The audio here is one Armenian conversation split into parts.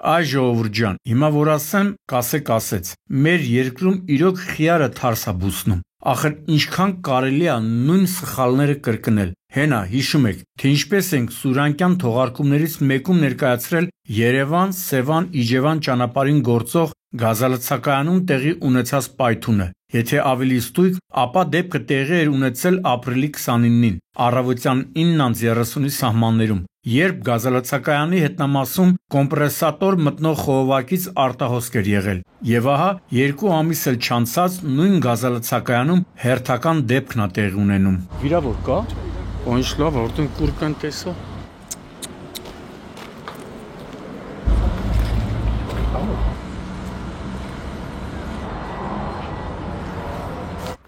Այ ժողովուրդ ջան, հիմա որ ասեմ, կասեց, մեր երկրում իրոք խիարը թարս է բուսնում, ախր ինչքան կարելի է նույն սխալները կրկնել, հենա հիշում եք, թե ինչպես ենք Սուրանկյան թողարկումներից մեկում ներկայացրել Երևան-Սևան-Իջևան ճանապարհին գործող գազալցակայանում տեղի ունեցած պայթունը, եթե ավելի ստույգ, ապա դեպքը տեղի էր ունեցել ապրիլի 29-ին, առավոտյան 9:30-ի սահմաններում, երբ գազալցակայանի հետնամասում կոմպրեսատոր մտնող խողովակից արտահոսք էր եղել, եւ ահա 2 ամիս էլ չանցած նույն գազալցակայանում հերթական դեպքն է տեղի ունենում։ Վիրավոր կա։ Ինչ լավ, որտեղ կուրկան տեսա։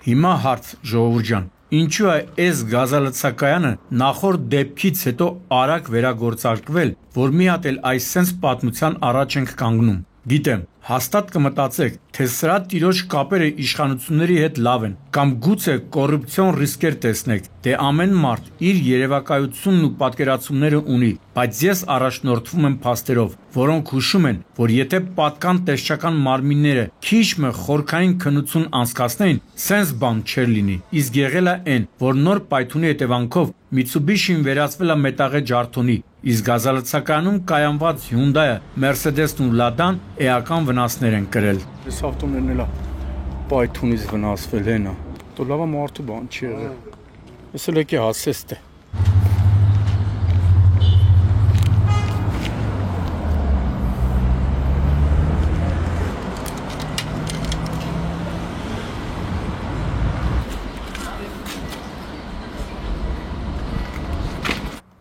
Հիմա հարց, ժողովուրդ ջան, ինչու է այս գազալցակայանը նախորդ դեպքից հետո արագ վերագործարկվել, որ մի հատ էլ այսպես պատմության առաջ ենք կանգնում։ Գիտեմ, հաստատ կմտածեք, թե սրա տիրոջ կապերը իշխանությունների հետ լավ են, կամ գուցե կոռուպցիոն ռիսկեր տեսնեք, դե ամեն մարդ իր երևակայությունն ու պատկերացումները ունի, բայց ես առաջնորդվում եմ փաստերով, որոնք հուշում են, որ եթե պատկան տեսչական մարմինները քիչ մը խորքային քննություն անցկացնեին, սենց բան չէր լինի, իսկ եղել է այն, որ նոր պայթունի հետևանքով Mitsubishi-ն վերածվել է մետաղե ջարդոնի, իսկ գազալցակայանում կայանված Hyundai-ը, Mercedes-ն ու Lada-ն էական վնասներ են կրել։ Այս ավտոներն էլ պայթունից վնասվել են, դու լավ մարդու բան չի եղել։ Ես էլ եկի հասեստ է։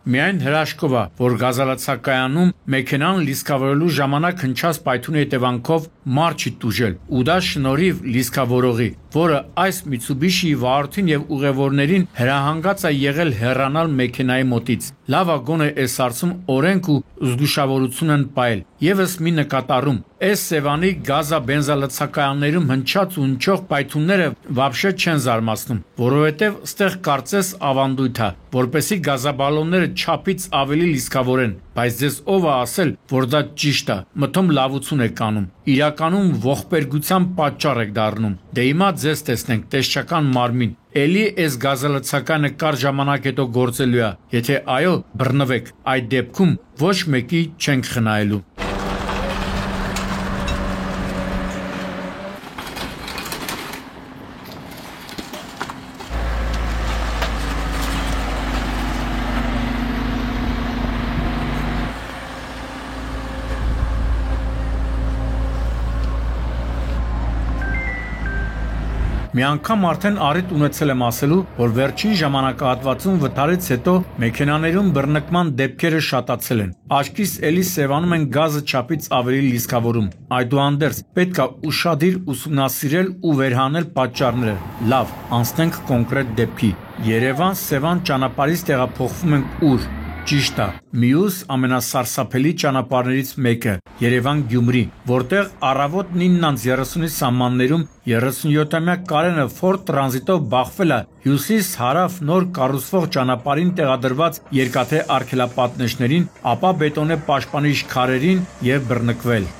Միայն հրաշքով է, որ գազալցակայանում մեքենան լիցքավորելու ժամանակ հնչած պայթունի հետևանքով մարդ չի տուժել, ու դա շնորհիվ լիցքավորողի, որը այս Mitsubishi-ի վարորդին եւ ուղևորներին հրահանգած է եղել հեռանալ մեքենայի մոտից։ Լավ է գոնե այս հարցում օրենք ու զգուշավորություն են պահել։ Եվս մի նկատառում, այս Սևանի գազա-բենզալցակայաններում հնչած ու հնչող պայթունները վաբշե չեն զարմացնում, որովհետև ստեղ կարծես ավանդույթ է, որպեսի գազաբալոնները չափից ավելի լիցքավորեն, բայց ձեզ ով է ասել, որ դա ճիշտ է, մթում լավություն եք անում, իրականում ողբերգության պատճառ եք դառնում։ Դե հիմա ձեզ տեսնենք տեսչական մարմին, էլի այս գազալցակայանը կար ժամանակ հետո գործելու է, եթե այո, բռնվեք, այդ դեպքում ոչ մեկի չենք խնայելու։ Մի անգամ արդեն առիթ ունեցել եմ ասելու, որ վերջին ժամանակահատվածում վթարից հետո մեքենաներում բռնկման դեպքերը շատացել են։ Աչքիս էլի Սևանում են գազը չափից ավելի լիցքավորում։ Այդուհանդերձ պետք է ուշադիր ուսումնասիրել ու վերհանել պատճառները։ Լավ, անցնենք կոնկրետ դեպքի։ Երևան-Սևան ճանապարհից տեղափոխվում ենք ուր։ Ճիշտ է, մյուս ամենասարսափելի ճանապարհներից մեկը Երևան-Գյումրի, որտեղ առավոտ 9:30-ի սահմաններում 37-ամյա Կարենը Ford Transit-ով բախվել է հյուսիս-հարավ նոր կառուցվող ճանապարհին տեղադրված երկաթե արգելապատնեշներին, ապա բետոնե պաշտպանիչ քարերին եւ բռնկվել։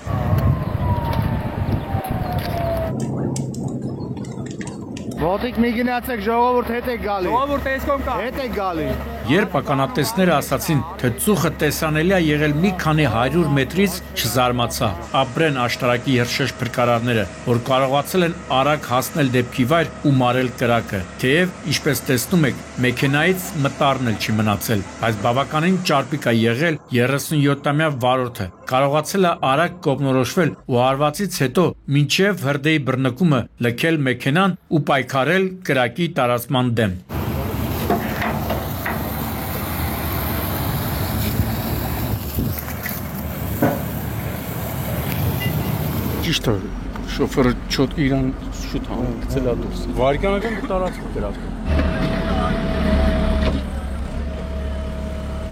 Ոտիկ մի գնացեք, ժողովուրդ հետ եք գալի։ Ժողովուրդ այս կողմ կա։ Հետ եք գալի։ Երբ ականատեսները ասացին, թե ծուխը տեսանելի է եղել մի քանի 100 մետրից, չզարմացա։ Ապրեն աշտարակի երշեշ փրկարարները, որ կարողացել են արագ հասնել դեպքի վայր ու մարել կրակը։ Թեև, ինչպես տեսնում եք, մեքենայից մտառն էլ չի մնացել, բայց բավականին ճարպիկ է եղել 37-ամյա վարորդը։ Կարողացել է արագ կողմնորոշվել ու հարվածից հետո մինչև հրդեհի բռնկումը լքել մեքենան ու պայքարել կրակի տարածման դեմ։ Ճիշտ է, շոֆերը չոտ իրան շուտ հանգցել է դուրս։ Վարկանական տարածք կրակը։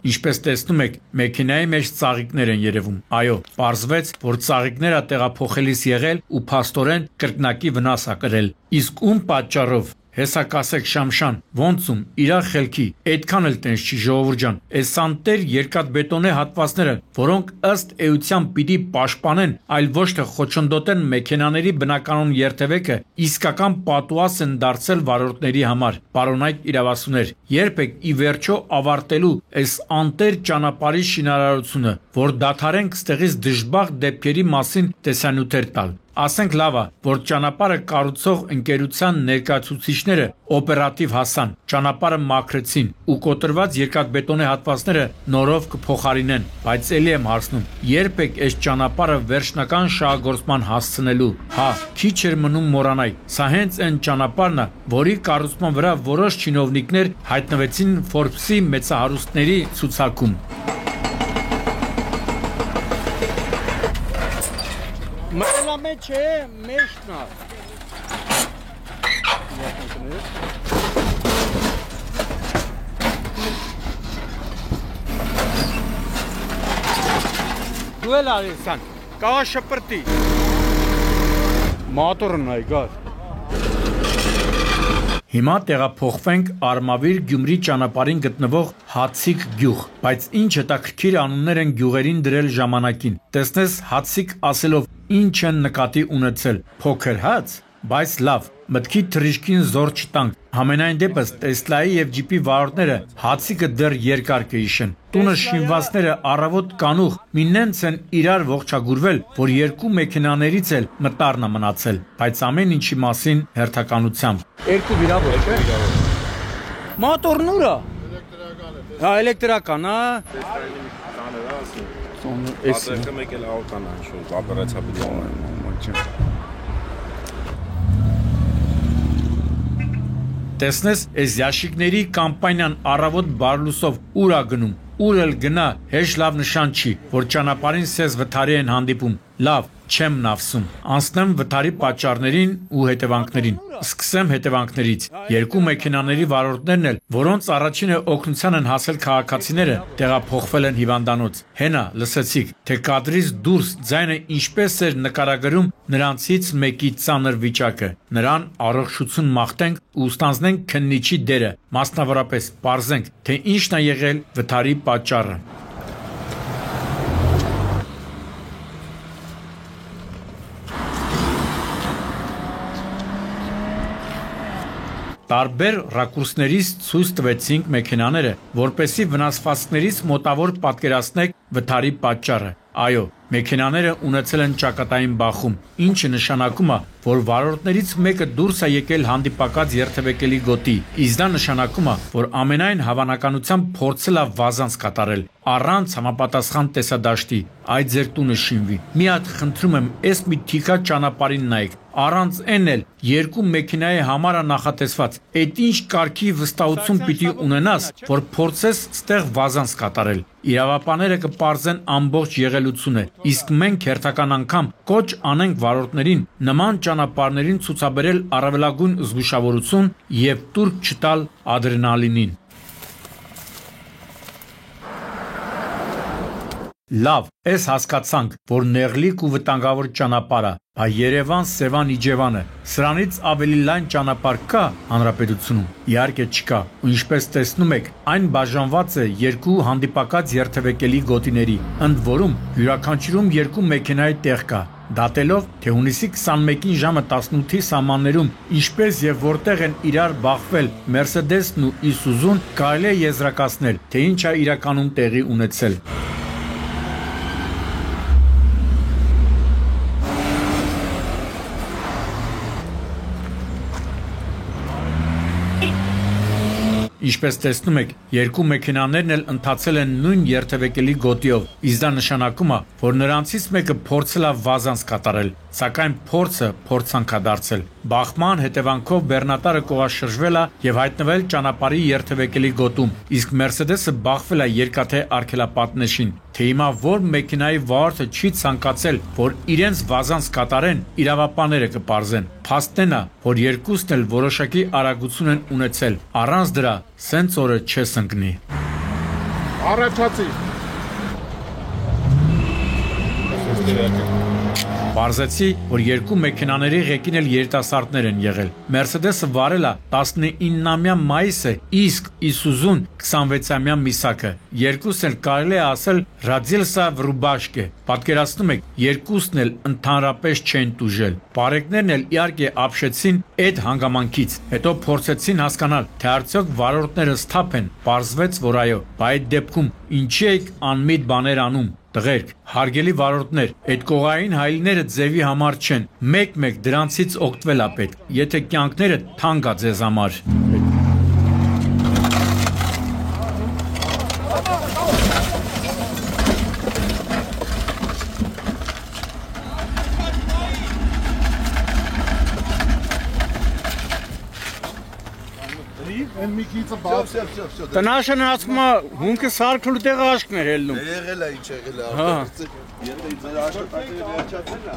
Ինչպես տեսնում եք, մեքենայի մեջ ծաղիկներ են երևում։ Այո, պարզվեց, որ ծաղիկները տեղափոխելիս եղել ու փաստորեն կրկնակի վնաս է կրել։ Իսկ ում պատճառով։ Հեսա կասեք Շամշան, ոնցում իրա խելքի, այդքան էլ տենց չի ժողովուրդ ջան, այս անտեր երկաթբետոնե հատվածները, որոնք ըստ էության պիտի պաշտպանեն, այլ ոչ թե խոչընդոտեն մեքենաների բնականոն երթևեկը, իսկական պատուհաս են դարձել վարորդների համար, պարոնայք իրավասուներ, երբեք ի վերջո ավարտելու այս անտեր ճանապարհի շինարարությունը, որ դադարենք ստեղից դժբախտ դեպքերի մասին տեսանյութեր տալ։ Ասենք լավ է, որ ճանապարհը կառուցող ընկերության ներկայացուցիչները օպերատիվ հասան, ճանապարհը մաքրեցին ու կոտրված երկաթբետոնե հատվածները նորով կփոխարինեն, բայց ելի եմ հարցնում, երբեք այս ճանապարհը վերջնական շահագործման հասցնելու, հա, քիչ էր մնում մոռանալ, սա հենց այն ճանապարհն է, որի կառուցման վրա որոշ չինովնիկներ հայտնվեցին Forbes-ի մեծահարուստների ցուցակում։ Մելամե չէ, մեջն է։ Դու էլ արեցան, կաղա շպրտի։ Մատորն այ գար։ Հիմա տեղափոխվենք Արմավիր Գյումրի ճանապարհին գտնվող Հացիկ գյուղ, բայց ինչ հետաքրքիր անուններ են գյուղերին դրել ժամանակին։ Տեսնես Հացիկ ասելով ինչ են նկատի ունեցել, փոքր հաց, բայց լավ, մտքի թռիչքին զոր չտանք։ Համենայն դեպս Տեսլայի եւ ջիպի վարորդները Հացիկը դեռ երկար կհիշեն։ Տունը շինվածները առավոտ կանուխ մի նենց են իրար ողջագուրվել, որ երկու մեքենաներից էլ մտառն է մնացել, բայց ամեն ինչի մասին հերթականությամբ։ Երկու վիրավոր է։ Մոտորն ուր է։ Հա, էլեկտրական է։ Ասել մեկ էլ ավտոն է, շո օպերացիա։ Տեսնես, այս ящիկների կամպանիան առավոտ բարլուսով ուր է գնում, ուր էլ գնա, հեշտ լավ նշան չի, որ ճանապարհին սես վթարի են հանդիպում։ Լավ, չեմ նավսում։ Անցնեմ վթարի պատճառներին ու հետևանքներին։ Սկսեմ հետևանքներից։ Երկու մեքենաների վարորդներն էլ, որոնց առաջինը օգնության են հասել քաղաքացիները, տեղափոխվել են հիվանդանոց։ Հենա, լսեցիք, թե կադրից դուրս ձայնը ինչպես էր նկարագրում նրանցից մեկի ծանր վիճակը։ Նրան առողջություն մաղթենք ու ստանձնենք քննիչի դերը, մասնավորապես պարզենք, թե ինչն է եղել վթարի պատճառը։ Տարբեր ռակուրսներից ցույց տվեցինք մեքենաները, որպեսզի վնասվածքներից մոտավոր պատկերացնենք վթարի պատճառը։ Այո, մեքենաները ունեցել են ճակատային բախում, ինչը նշանակում է, որ վարորդներից մեկը դուրս է եկել հանդիպակաց երթևեկելի գոտի, իսկ դա նշանակում է, որ ամենայն հավանականությամբ փորձել է վազանց կատարել, առանց համապատասխան տեսադաշտի, այդ ձեր տունը շինվի։ Մի հատ խնդրում եմ, այս մի թիքա ճանապարհին նայեք, առանց այն էլ երկու մեքենայի համար է նախատեսված, այդ ինչ կարգի վստահություն պիտի ունենաս, որ փորձես ստեղ վազանց կատարել։ Իրավապանները կպարզեն ամբողջ եղելությունը, իսկ մենք հերթական անգամ կոչ անենք վարորդներին նման ճանապարհներին ցուցաբերել առավելագույն զգուշավորություն եւ տուրք չտալ ադրենալինին։ Լավ, ես հասկացանք, որ նեղլիկ ու վտանգավոր ճանապարհ է, բայց Երևան-Սևան Իջևանը, սրանից ավելի լայն ճանապարհ կա հանրապետությունում։ Իհարկե չկա, ու ինչպես տեսնում եք, այն բաժանված է երկու հանդիպակաց երթևեկելի գոտիների, ընդ որում յուրաքանչյուրում երկու մեքենայի տեղ կա։ Դատելով, թե հունիսի 21-ին ժամը 18-ի սահմաններում ինչպես եւ որտեղ են իրար բախվել Մերսեդեսն ու Իսուզուն, կարելի է եզրակացնել, թե ինչ է իրականում տեղի ունեցել։ Ինչպես տեսնում եք, երկու մեքենաներն էլ ընթացել են նույն երթևեկելի գոտիով, իսկ դա նշանակում է, որ նրանցից մեկը փորձել է վազանց կատարել, սակայն փորձը փորձանք է դարձել։ Բախման հետևանքով բեռնատարը կողաշրջվել է եւ հայտնվել ճանապարհի երթևեկելի գոտում, իսկ Մերսեդեսը բախվել է երկաթե արգելապատնեշին։ Թե հիմա որ մեքենայի վարորդը չի ցանկացել, որ իրենց վազանց կատարեն, իրավապանները կպարզեն։ Փաստն է, որ երկուսն էլ որոշակի արագություն են ունեցել։ Առանց դրա սենց օրը չես ընկնի։ Առաջացի։ Պարզեցի, որ երկու մեքենաների ղեկին էլ երիտասարդներ են եղել։ Մերսեդեսը վարել է 19-ամյա Մայիսը, իսկ Իսուզուն 26-ամյա Միսակը։ Երկուսն էլ կարելի է ասել Ռադիլսա Վրուբաշկե։ Պատկերացնում եք, երկուսն էլ ընդհանրապես չեն տուժել։ Բարեկներն էլ իհարկե ապշեցին այդ հանգամանքից։ Հետո փորձեցին հասկանալ, թե արդյոք վարորդները սթափ են։ Պարզվեց, որ այո, բայց այդ դեպքում ինչի եք անմիտ բաներ անում։ Տղերք, հարգելի վարորդներ, այդ կողային հայելիները ձևի համար չեն։ Մեկ-մեկ դրանցից օգտվել է պետք, եթե կյանքները թանկ է ձեզ համար։ Տնաշն ասում է հունքը սարքելու տեղը աշկն էր ելնում։ Եղել է ինչ եղել է։ Հա։ Եթե ձեր աշխատանքները վերջացել է։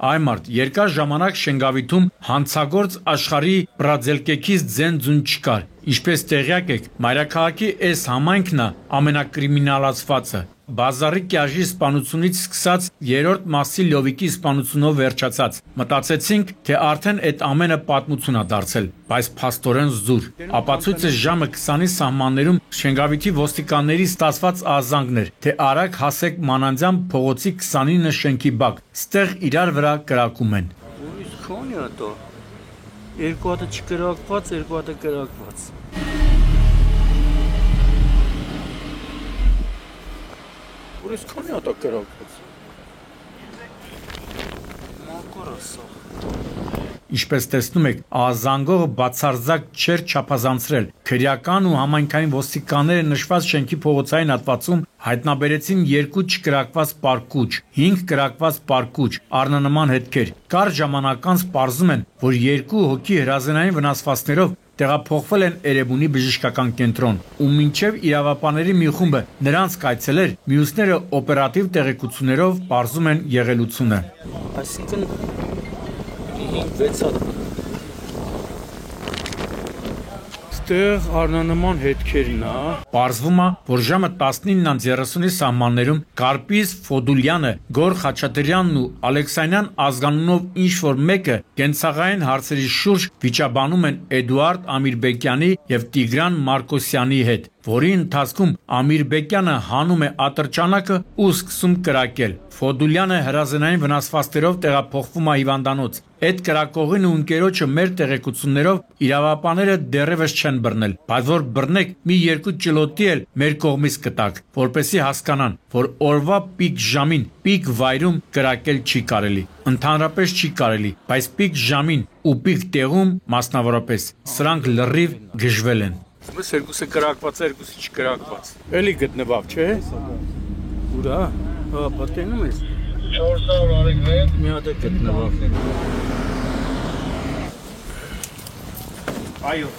Այ մարդ, երկար ժամանակ Շենգավիթում հանցագործ աշխարհի բրաձելկեքից ձեն ձուն չկար։ Ինչպես տեղյակ եք, մայրաքաղաքի այս համայնքն է ամենակրիմինալացվածը։ Բազարի կյաժի սպանությունից սկսած երրորդ մասի լովիկի սպանությունով վերջացած։ Մտածեցինք, թե արդեն այդ ամենը պատմություն է դարձել, բայց փաստորեն զուր։ Ապացույցը ժամը 20-ի սահմաններում Շենգավիթի ոստիկանների ստացված ազանգն էր, թե արագ հասեք Մանանձյան փողոցի 29 շենքի բակ։ Ստեղ իրար վրա կրակում են։ Ուրիշ քոնի է դա։ Երկու հատը չկրակված, երկու հատը կրակված։ Ուրիշ քոնի է դա կրակված։ Մակարասա։ Ինչպես տեսնում եք, ազանգողը բացարձակ չէր չափազանցրել։ Քրեական ու համայնքային ոստիկանները նշված շենքի փողոցային հատվածում հայտնաբերեցին 2 չկրակված պարկուճ, 5 կրակված պարկուճ, առնանման հետքեր։ Կարճ ժամանակ անց պարզում են, որ 2 հոգի հրազենային վնասվածքներով տեղափոխվել են Էրեբունի բժշկական կենտրոն, ու մինչև իրավապահների մի խումբը նրանց կայցելեր, մյուսները օպերատիվ տեղեկություններով պարզում են եղելությունը։ Այսինքն 5-6 հատ ստեղ առնանման հետքերն է։ Պարզվում է, որ ժամը 19:30-ի սահմաններում Կարպիս Ֆոդուլյանը, Գոր Խաչատրյանն ու Ալեքսանյան ազգանունով ինչ-որ մեկը կենցաղային հարցերի շուրջ վիճաբանում են Էդուարդ Ամիրբեկյանի եւ Տիգրան Մարկոսյանի հետ, որի ընթացքում Ամիրբեկյանը հանում է ատրճանակը ու սկսում կրակել։ Ֆոդուլյանը հրազենային վնասվածքներով տեղափոխվում է հիվանդանոց։ Այդ կրակողին ու ընկերոջը մեր տեղեկություններով իրավապահները դեռևս չեն բռնել, բայց որ բռնեք մի 2 ճլոտի էլ մեր կողմից կտակ, որպեսզի հասկանան, որ օրվա պիկ ժամին, պիկ վայրում կրակել չի կարելի։ Ընդհանրապես չի կարելի, բայց պիկ ժամին ու պիկ տեղում մասնավորապես սրանք լրիվ գժվել են։ Ո՞ւս երկուսը կրակված, երկուսը չկրակված։ Էլի գտնվավ, չէ՞։ Ուրա, հա, պատկերնում ես։ 400 արիկներ։ Մի հատ է գտնվավ։ Այո։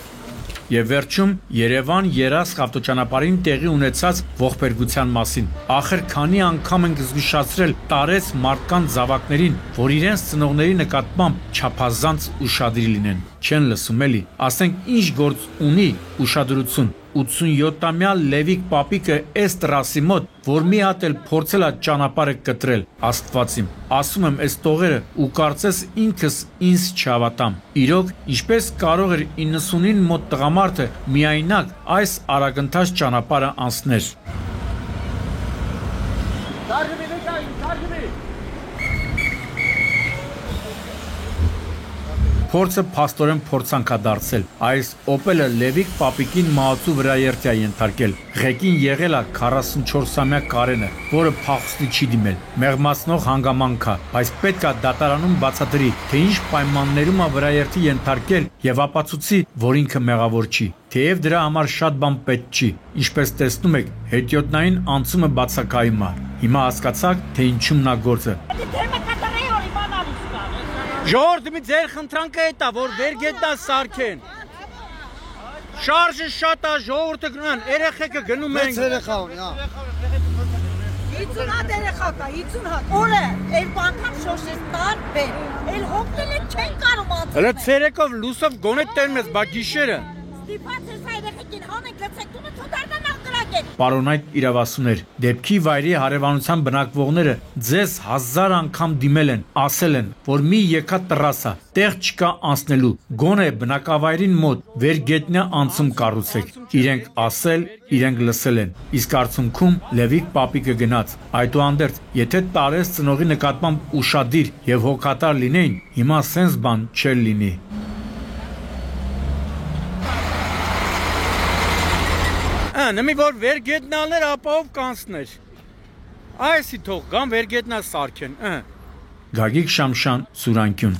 Եվ վերջում Երևան-Երասխ ավտոճանապարհին տեղի ունեցած ողբերգության մասին։ Ախր քանի անգամ ենք զգուշացրել տարեց մարդկանց զավակներին, որ իրենց ծնողների նկատմամբ չափազանց ուշադիր լինեն։ Չեն լսում էլի, ասենք ինչ գործ ունի ուշադրություն։ 87-ամյա Լևիկ պապիկը էս տրասի մոտ, որ մի հատ էլ փորձել է ճանապարհը կտրել, Աստված իմ, ասում եմ էս տողերը ու կարծես ինքս ինձ չհավատամ։ Իրոք, ինչպես կարող էր 99 մոտ տղամարդը միայնակ այս արագընթաց ճանապարհը անցներ։ Փորձը փաստորեն փորձանք է դարձել։ Այս Opel-ը Լևիկ պապիկին մահացու վրայերթի է ենթարկել։ Ղեկին եղել է 44-ամյա Կարենը, որը փախուստի չի դիմել։ Մեղմացնող հանգամանք է, բայց պետք է դատարանում բացատրի, թե ինչ պայմաններում է վրայերթի ենթարկել եւ ապացուցի, որ ինքը մեղավոր չի։ Թեև դրա համար շատ բան պետք չի։ Ինչպես տեսնում եք, հետիոտնային անցումը բացակայում է։ Հիմա հասկացաք, թե ինչու՞մն է գործը։ Ժողովուրդ մի ձեր խնդրանքը էտա, որ վերգետնա սարքեն։ Շարժը շատ է, ժողովուրդը գնան, երեխեքը գնում են։ Երեխա ունի, հա։ 50 հատ երեխա կա, 50 հատ։ Օրը, այլ բանկամ շոշես տարբեր։ Այլ հոգնել են չեն կարող անցնել։ Հələ ցերեկով լուսով գոնե տերում ես, բա գիշերը։ Ստիպած ես երեխեքին հանեք լցեք տունը չդառնան անկրակեն։ Պարոնայք իրավասուներ, դեպքի վայրի հարևանության բնակվողները ձեզ 1000 անգամ դիմել են, ասել են, որ մի եկա տրասա, տեղ չկա անցնելու, գոնե բնակավայրին մոտ վերգետնյա անցում կառուցեք։ Իրենք ասել, իրենք լսել են։ Իսկ արդյունքում Լևիկ պապիկը գնաց։ Այդուհանդերձ, եթե տարես ծնողի նկատմամբ ուշադիր եւ հոգատար լինեին, հիմա սենց բան չէր լինի։ Նմի որ վերգետնալներ ապահով կանցներ։ Այսի թող գան վերգետնա սարքեն։ Գագիկ Շամշան, Սուրանկյուն։